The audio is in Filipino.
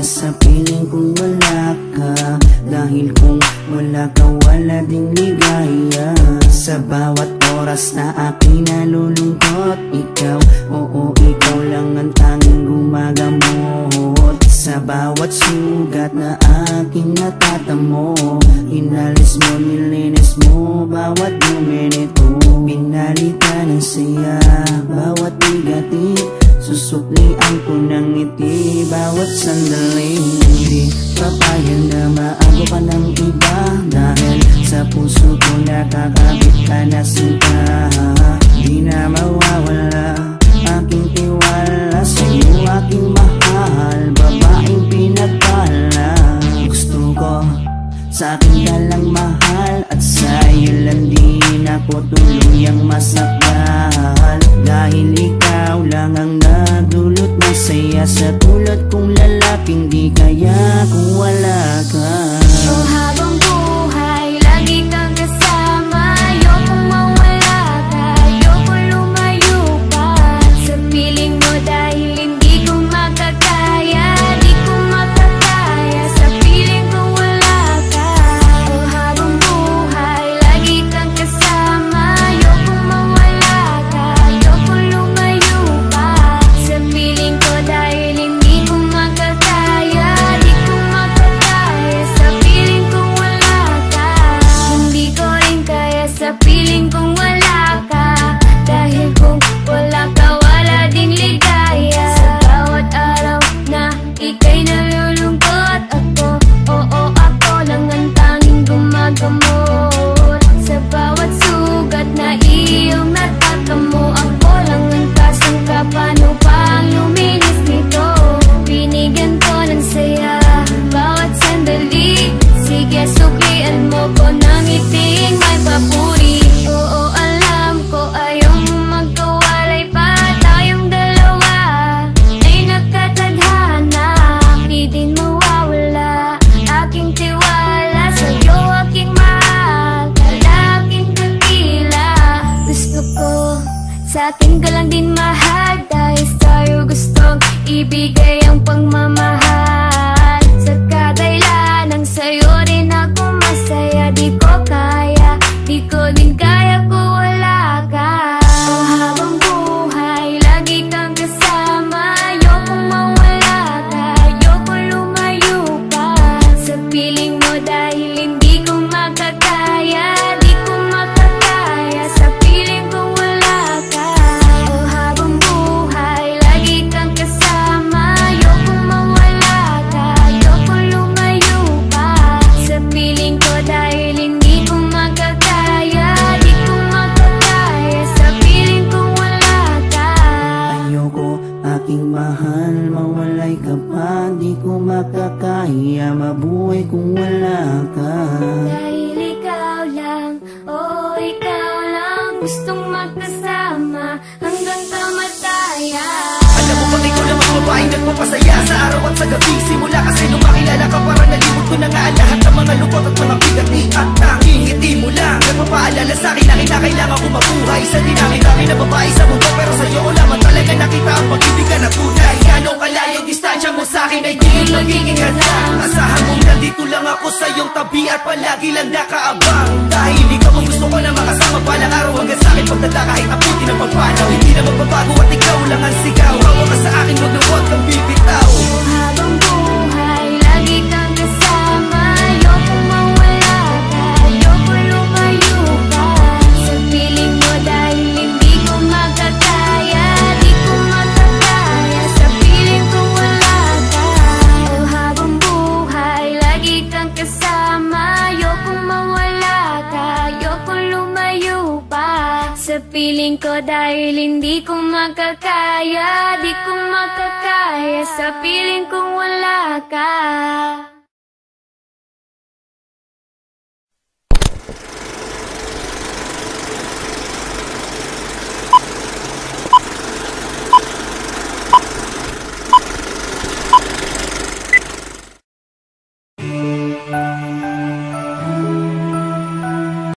sa piling kung wala ka. Dahil kung wala ka, wala ding ligaya. Sa bawat oras na aking nalulungkot, ikaw, oo, ikaw lang ang tanging gumagamot. Sa bawat sugat na aking natatamo, inalis mo, nilinis mo bawat minute. Pinalitan ng saya bawat bigatin, susuklian ko ng ngiti bawat sandali. Hindi papayag na maago pa ng iba, dahil sa puso ko nakakabit ka na sinta. Di na mawawala aking tiwala sa'yo, aking mahal, babaeng pinagpala. Gusto ko sa akin ka lang mahal, at sa'yo lang din ako tuluyang masakal. Dahil ikaw lang ang nagdulot ng saya, sa tulad kong lalaking di kaya kung wala ka. Oh, habang buhay, lagi kang kasama. Ayokong mawala ka, ayokong lumayo pa sa piling mo, dahil hindi ko makakaya, di ko makakaya sa piling ko wala ka. Oh, habang buhay, lagi kang kasama. Ayokong mawala ka, ayokong lumayo pa sa piling ko, dahil hindi ko makakaya, di ko makakaya sa piling kong wala ka. Hindi ko rin kaya sa piling kong wala ka, dahil kung wala ka, wala ding ligaya. Sa bawat araw na ika'y nalulungkot, ako, oo, ako lang ang tanging gumagamot. Sa bawat sugat na iyong natatamo, ako lang ang kasangka. Paano pang luminis nito? Binigyan ko ng saya bawat sandali. Sige, suklian mo ko ng iting may papuri. Oo, alam ko ayaw mo magkawalay pa, tayong dalawa ay nagkatadhana. Di din mawawala aking tiwala sa'yo, aking mahal, lalaking dakila. Gusto ko sa akin ka lang din mahal, dahil sa'yo gustong ibigay ang pagmamahal. Sa kadailan ng sa'yo rin ako masaya, di ko kaya, di ko din kaya kung wala ka. Oh, habang buhay, lagi kang kasama. Ayokong mawala ka, ayokong lumayo pa sa piling mo, dahil hindi ko makakaya, di ko makakaya sa piling ko wala ka. Oh, habang buhay, lagi kang kasama. Ayokong mawala ka, ayokong lumayo pa sa piling ko, dahil hindi ko makakaya, di ko makakaya sa piling ko wala ka. Ayoko, aking mahal, mawalay ka pa. Di ko makakaya mabuhay kung wala ka. Dahil ikaw lang, oh ikaw lang, gustong magkasama hanggang kamatayan. Alam mo bang ikaw lang ang babaeng nagpapasaya sa araw at sa gabi? Simula kasi nung makilala ka, parang nalimot ko na nga lahat ng mga lungkot at mga bigat ni at tanging ngiti mo lang nagpapaalala sa'kin na kinakailangan ko mabuhay. Sa dinami-dami na babae sa mundo, pero sa'yo ko lamang talaga nakita ang pag-ibig ka na tunay. Gano'ng kalayo distansya mo sa'kin ay di magiging handa. Asahan mong nandito lang ako sa iyong tabi at palagi lang nakaabang. Dahil ikaw ang gusto ko na makasama palang araw hanggang sa'kin pagdala kahit abutin ang pagpanaw. Hindi na magbabago at ikaw lang ang sigaw. Hawa ka sa akin, huwag na huwag kang bibitaw. Oh, habang buhay, lagi kang kasama. Ayokong mawala ka, ayokong lumayo pa sa piling mo, dahil hindi ko makakaya, di ko makakaya sa piling ko wala ka. Oh, habang buhay, lagi kang kasama. Ayokong mawala ka, ayokong lumayo pa sa piling ko, dahil hindi ko makakaya, di ko makakaya sa piling kong wala